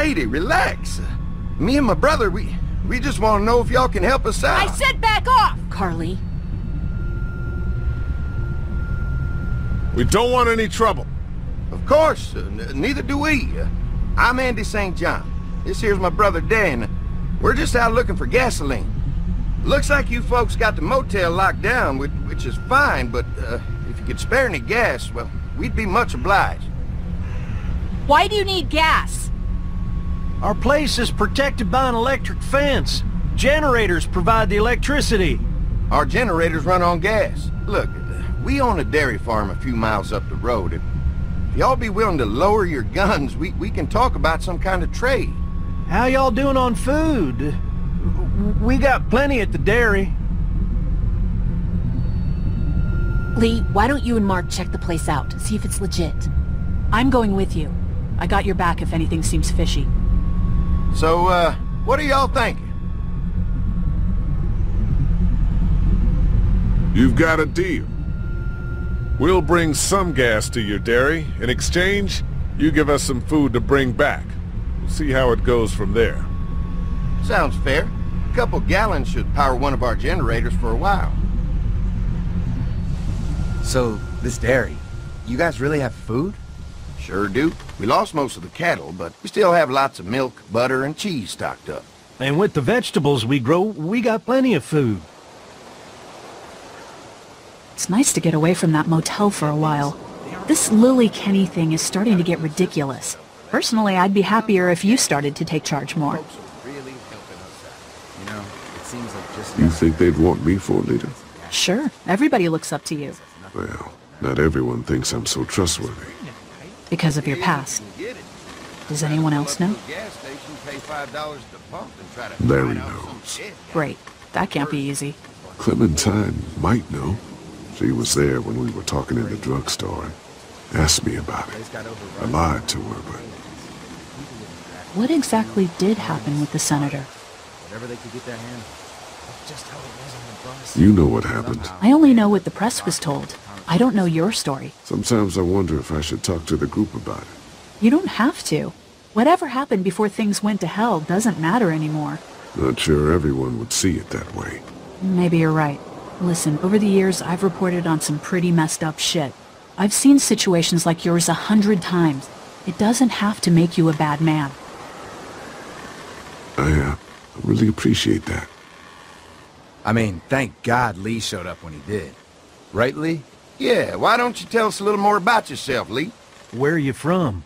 lady, relax. Me and my brother, we just want to know if y'all can help us out. I said back off! Carly. We don't want any trouble. Of course, neither do we. I'm Andy St. John. This here's my brother Dan. We're just out looking for gasoline. Looks like you folks got the motel locked down, which is fine, but if you could spare any gas, well, we'd be much obliged. Why do you need gas? Our place is protected by an electric fence. Generators provide the electricity. Our generators run on gas. Look, we own a dairy farm a few miles up the road. If y'all be willing to lower your guns, we can talk about some kind of trade. How y'all doing on food? We got plenty at the dairy. Lee, why don't you and Mark check the place out, see if it's legit? I'm going with you. I got your back if anything seems fishy. So, what are y'all thinking? You've got a deal. We'll bring some gas to your dairy. In exchange, you give us some food to bring back. We'll see how it goes from there. Sounds fair. A couple gallons should power one of our generators for a while. So, this dairy, you guys really have food? Sure do. We lost most of the cattle, but we still have lots of milk, butter, and cheese stocked up. And with the vegetables we grow, we got plenty of food. It's nice to get away from that motel for a while. This Lily Kenny thing is starting to get ridiculous. Personally, I'd be happier if you started to take charge more. You think they'd want me for a leader? Sure, everybody looks up to you. Well, not everyone thinks I'm so trustworthy. Because of your past. Does anyone else know? Larry knows. Great. That can't be easy. Clementine might know. She was there when we were talking in the drugstore. Asked me about it. I lied to her, but... What exactly did happen with the senator? You know what happened. I only know what the press was told. I don't know your story. Sometimes I wonder if I should talk to the group about it. You don't have to. Whatever happened before things went to hell doesn't matter anymore. Not sure everyone would see it that way. Maybe you're right. Listen, over the years, I've reported on some pretty messed up shit. I've seen situations like yours 100 times. It doesn't have to make you a bad man. I really appreciate that. I mean, thank God Lee showed up when he did. Right, Lee? Yeah, why don't you tell us a little more about yourself, Lee? Where are you from?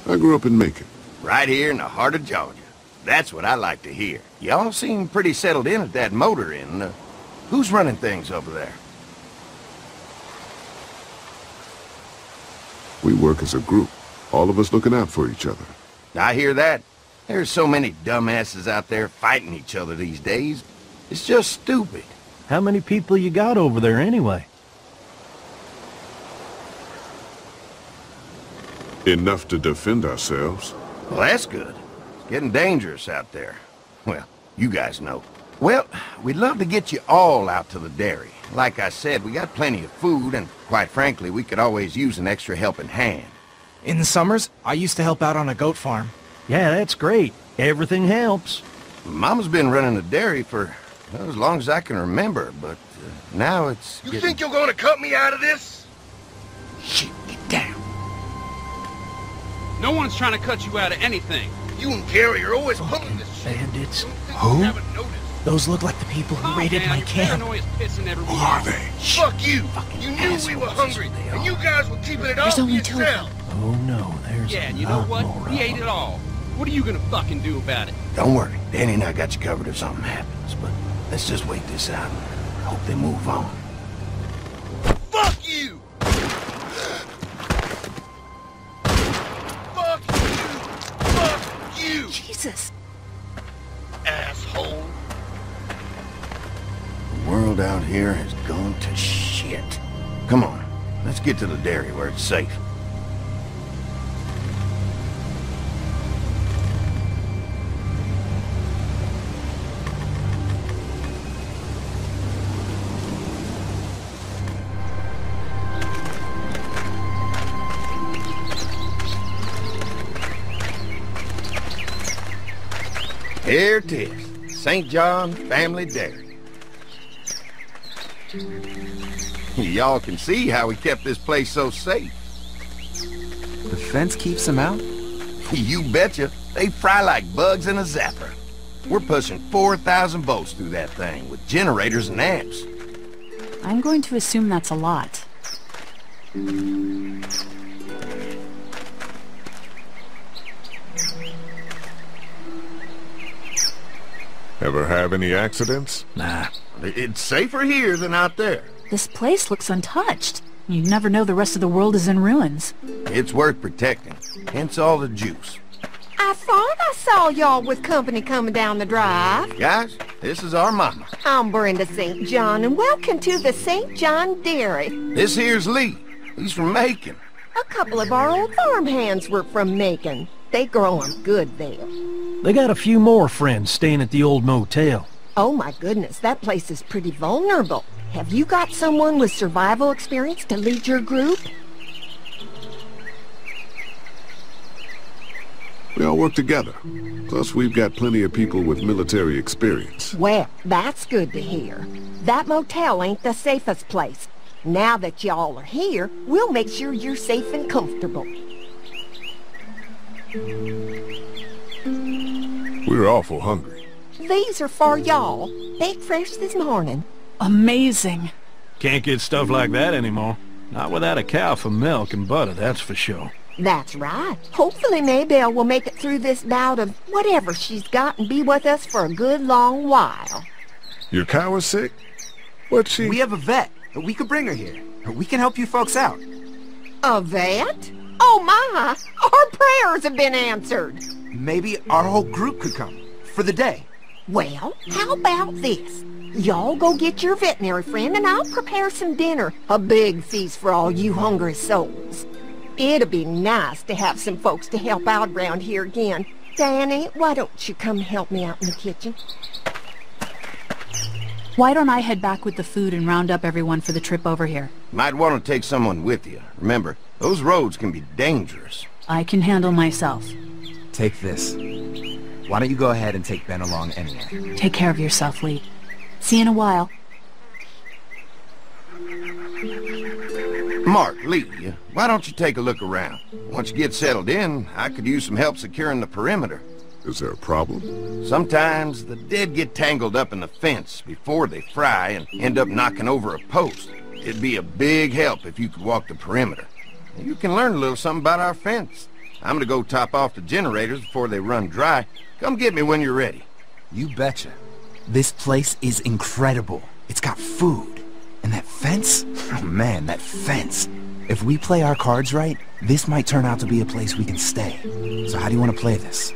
I grew up in Macon. Right here in the heart of Georgia. That's what I like to hear. Y'all seem pretty settled in at that motor inn. Who's running things over there? We work as a group. All of us looking out for each other. I hear that. There's so many dumbasses out there fighting each other these days. It's just stupid. How many people you got over there anyway? Enough to defend ourselves. Well, that's good. It's getting dangerous out there. Well, you guys know. Well, we'd love to get you all out to the dairy. Like I said, we got plenty of food, and quite frankly, we could always use an extra helping hand. In the summers, I used to help out on a goat farm. Yeah, that's great. Everything helps. Mama's been running the dairy for well, as long as I can remember, but now it's You think you're gonna cut me out of this? Shit, get down. No one's trying to cut you out of anything. You and Gary are always pulling this shit. Bandits. Who? Those look like the people who raided my camp. Who are they? Fuck you! You knew we were hungry, and you guys were keeping it all There's for only two of yourself. Oh no, there's Yeah, and you know what? He ate it all. What are you gonna fucking do about it? Don't worry, Danny and I got you covered if something happens, but let's just wait this out and hope they move on. Fuck you! Fuck you! Fuck you! Jesus. Asshole! The world out here has gone to shit. Come on, let's get to the dairy where it's safe. Here it is. St. John Family Dairy. Y'all can see how we kept this place so safe. The fence keeps them out? You betcha. They fry like bugs in a zapper. We're pushing 4,000 volts through that thing with generators and amps. I'm going to assume that's a lot. Ever have any accidents? Nah. It's safer here than out there. This place looks untouched. You never know the rest of the world is in ruins. It's worth protecting. Hence all the juice. I thought I saw y'all with company coming down the drive. Guys, this is our mama. I'm Brenda St. John, and welcome to the St. John Dairy. This here's Lee. He's from Macon. A couple of our old farm hands were from Macon. They grow 'em good there. They got a few more friends staying at the old motel. Oh my goodness, that place is pretty vulnerable. Have you got someone with survival experience to lead your group? We all work together. Plus, we've got plenty of people with military experience. Well, that's good to hear. That motel ain't the safest place. Now that y'all are here, we'll make sure you're safe and comfortable. We're awful hungry. These are for y'all. Baked fresh this morning. Amazing. Can't get stuff like that anymore. Not without a cow for milk and butter, that's for sure. That's right. Hopefully Maybelle will make it through this bout of whatever she's got and be with us for a good long while. Your cow is sick? What's she? We have a vet. We could bring her here. We can help you folks out. A vet? Oh my! Our prayers have been answered. Maybe our whole group could come. For the day. Well, how about this? Y'all go get your veterinary friend and I'll prepare some dinner. A big feast for all you hungry souls. It'd be nice to have some folks to help out around here again. Danny, why don't you come help me out in the kitchen? Why don't I head back with the food and round up everyone for the trip over here? Might want to take someone with you. Remember, those roads can be dangerous. I can handle myself. Take this. Why don't you go ahead and take Ben along anyway? Take care of yourself, Lee. See you in a while. Mark, Lee, why don't you take a look around? Once you get settled in, I could use some help securing the perimeter. Is there a problem? Sometimes the dead get tangled up in the fence before they fry and end up knocking over a post. It'd be a big help if you could walk the perimeter. You can learn a little something about our fence. I'm gonna go top off the generators before they run dry. Come get me when you're ready. You betcha. This place is incredible. It's got food. And that fence? Oh man, that fence. If we play our cards right, this might turn out to be a place we can stay. So how do you want to play this?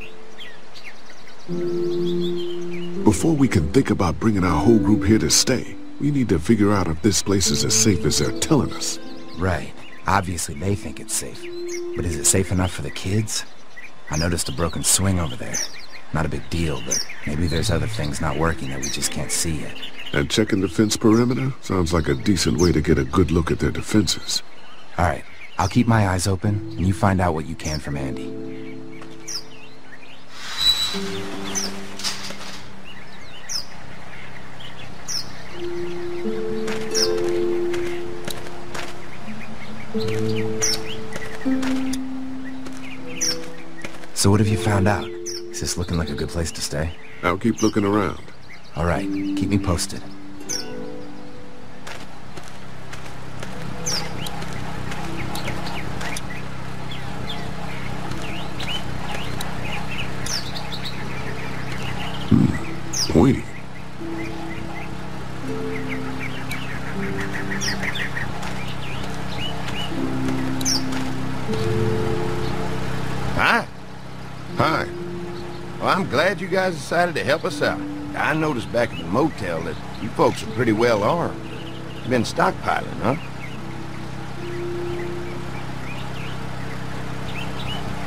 Before we can think about bringing our whole group here to stay, we need to figure out if this place is as safe as they're telling us. Right. Obviously they think it's safe. But is it safe enough for the kids? I noticed a broken swing over there. Not a big deal, but maybe there's other things not working that we just can't see yet. And checking the fence perimeter sounds like a decent way to get a good look at their defenses. Alright, I'll keep my eyes open, and you find out what you can from Andy. So what have you found out? Is this looking like a good place to stay? I'll keep looking around. All right, keep me posted. Pointy. Hi. Hi. Well, I'm glad you guys decided to help us out. I noticed back at the motel that you folks are pretty well armed. You've been stockpiling, huh?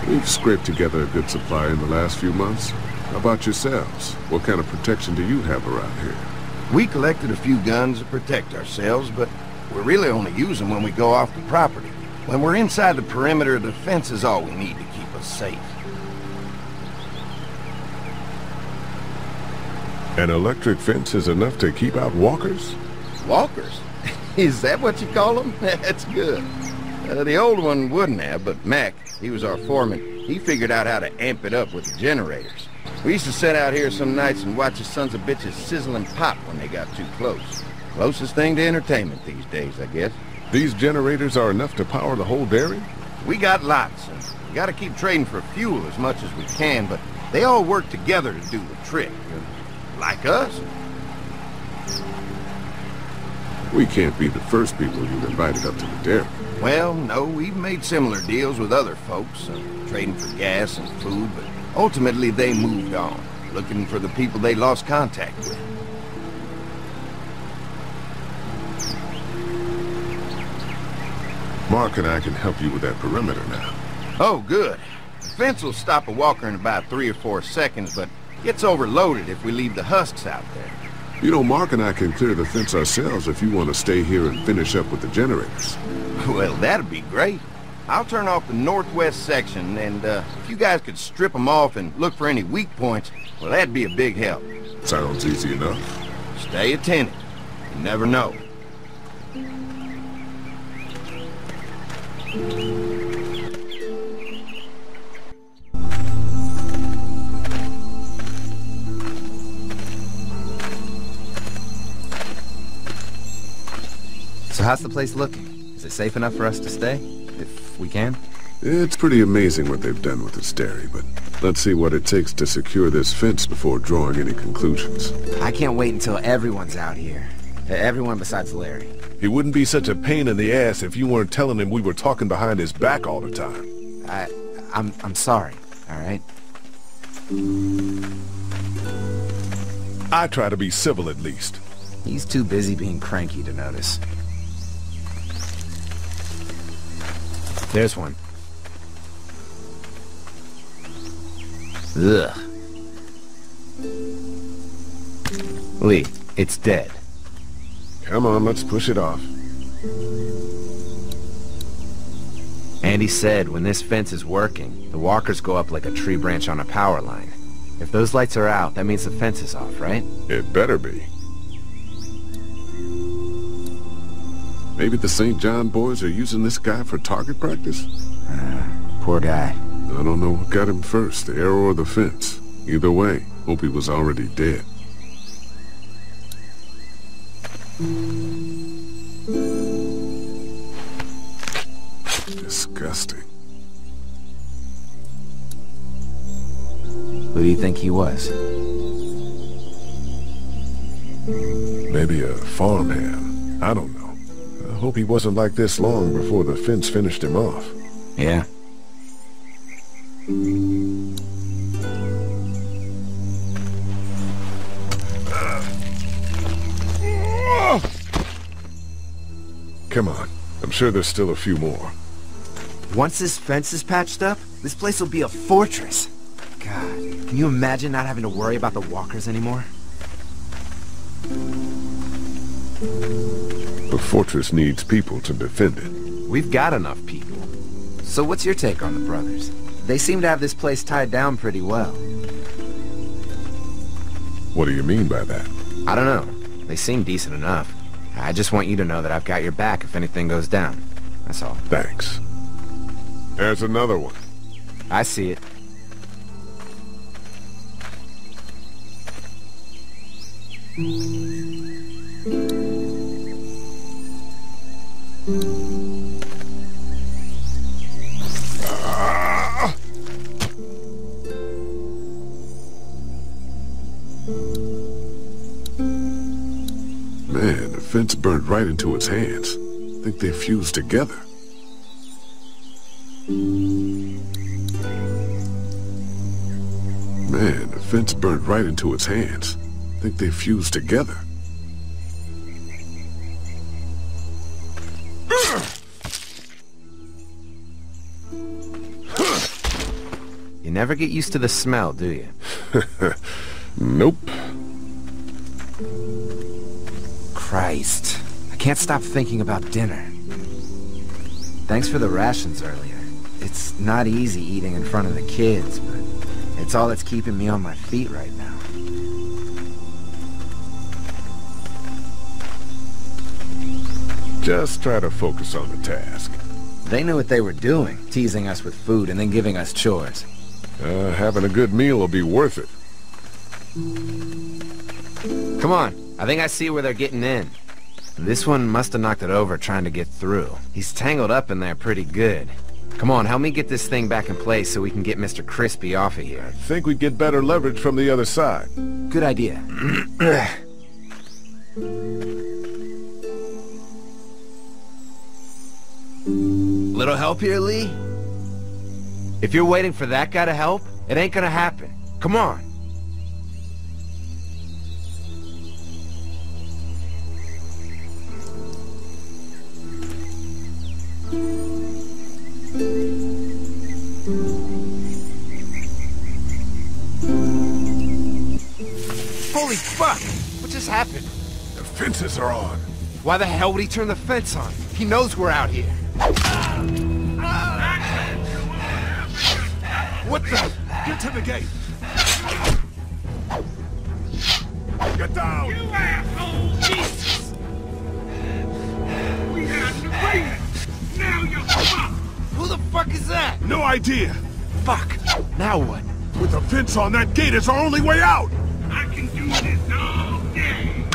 We've scraped together a good supply in the last few months. How about yourselves? What kind of protection do you have around here? We collected a few guns to protect ourselves, but we really only use them when we go off the property. When we're inside the perimeter, the fence is all we need to keep us safe. An electric fence is enough to keep out walkers? Walkers? Is that what you call them? That's good. The old one wouldn't have, but Mac, he was our foreman. He figured out how to amp it up with the generators. We used to sit out here some nights and watch the sons of bitches sizzle and pop when they got too close. Closest thing to entertainment these days, I guess. These generators are enough to power the whole dairy? We got lots, and we gotta keep trading for fuel as much as we can, but they all work together to do the trick. Like us. We can't be the first people you've invited up to the dairy. Well, no, we've made similar deals with other folks, trading for gas and food, but ultimately they moved on, looking for the people they lost contact with. Mark and I can help you with that perimeter now. Oh, good. The fence will stop a walker in about 3 or 4 seconds, but gets overloaded if we leave the husks out there. You know, Mark and I can clear the fence ourselves if you want to stay here and finish up with the generators. Well, that'd be great. I'll turn off the northwest section, and if you guys could strip them off and look for any weak points, well, that'd be a big help. Sounds easy enough. Stay attentive. You never know. So how's the place looking? Is it safe enough for us to stay? If we can? It's pretty amazing what they've done with this dairy, but let's see what it takes to secure this fence before drawing any conclusions. I can't wait until everyone's out here. Everyone besides Larry. He wouldn't be such a pain in the ass if you weren't telling him we were talking behind his back all the time. I'm sorry, all right? I try to be civil at least. He's too busy being cranky to notice. There's one. Ugh. Lee, it's dead. Come on, let's push it off. Andy said when this fence is working, the walkers go up like a tree branch on a power line. If those lights are out, that means the fence is off, right? It better be. Maybe the St. John boys are using this guy for target practice? Poor guy. I don't know what got him first, the arrow or the fence. Either way, hope he was already dead. Disgusting. Who do you think he was? Maybe a farmhand. I don't know. I hope he wasn't like this long before the fence finished him off. Yeah. Come on. I'm sure there's still a few more. Once this fence is patched up, this place will be a fortress. God, can you imagine not having to worry about the walkers anymore? The fortress needs people to defend it. We've got enough people. So what's your take on the brothers? They seem to have this place tied down pretty well. What do you mean by that? I don't know. They seem decent enough. I just want you to know that I've got your back if anything goes down. That's all. Thanks. There's another one. I see it. Man, the fence burned right into its hands. I think they fused together. Man, the fence burned right into its hands. I think they fused together. You never get used to the smell, do you? Nope. Christ. I can't stop thinking about dinner. Thanks for the rations earlier. It's not easy eating in front of the kids, but it's all that's keeping me on my feet right now. Just try to focus on the task. They knew what they were doing, teasing us with food and then giving us chores. Having a good meal will be worth it. Come on, I think I see where they're getting in. This one must have knocked it over trying to get through. He's tangled up in there pretty good. Come on, help me get this thing back in place so we can get Mr. Crispy off of here. I think we'd get better leverage from the other side. Good idea. Little help here, Lee? If you're waiting for that guy to help, it ain't gonna happen. Come on. Holy fuck! What just happened? The fences are on. Why the hell would he turn the fence on? He knows we're out here. What the? Get to the gate. Get down! You asshole! Jesus! We had an agreement! Now you're fucked! Who the fuck is that? No idea. Fuck! Now what? With the fence on, that gate is our only way out! I can do this all day!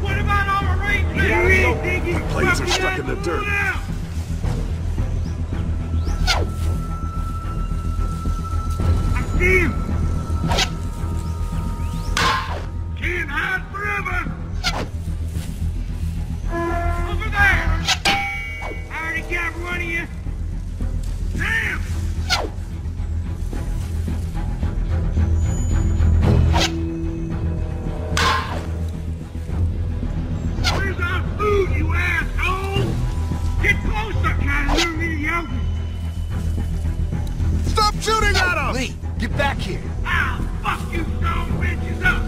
What about our arrangements? The plates are stuck in the dirt. I see him! Can't hide forever! Over there! I already got one of you! Damn! Where's our food, you asshole? Get closer! Can't lure me to yoga! Stop shooting at us! Lee, get back here! I'll fuck you son bitches up!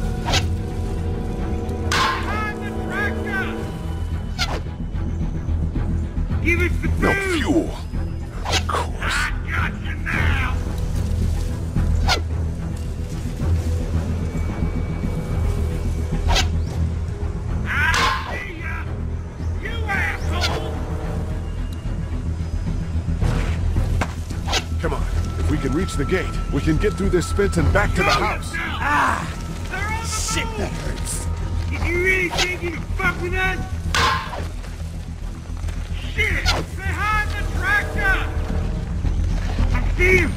Behind the tractor! Give us the food! No fuel. Of course. I got you now! I see ya! You asshole! Come on. If we can reach the gate, we can get through this fence and back to the house. Shit, that hurts! Did you really think you could fuck with us? Shit! Behind the tractor! I see him!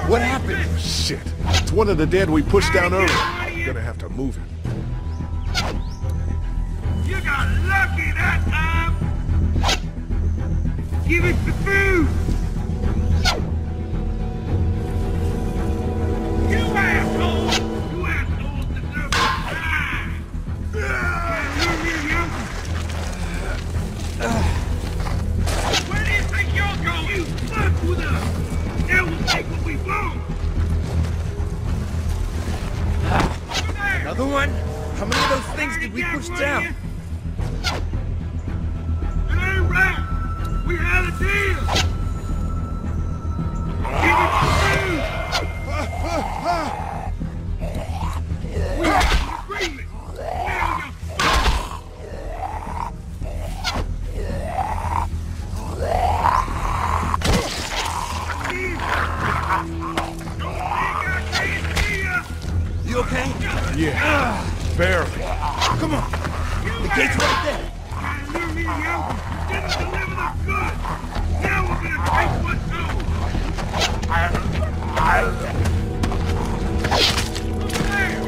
What happened? Shit. It's one of the dead we pushed down earlier. I'm gonna have to move it. You got lucky that time! Give us the food! You assholes! You assholes deserve to die! Where do you think you're going? You fuck with us! Now we'll take what we want! Over there! Another one? How many of those things did we push down? It ain't right! We had a deal! Give us the food! We had an agreement! Now you're You okay? Yeah. Barely. Come on. The gate's right there. Lure me out! Didn't deliver the goods! Now we're gonna take what's ours! Over there!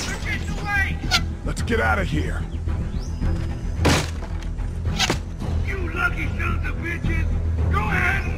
They're getting away! Let's get out of here. You lucky sons of bitches! Go ahead and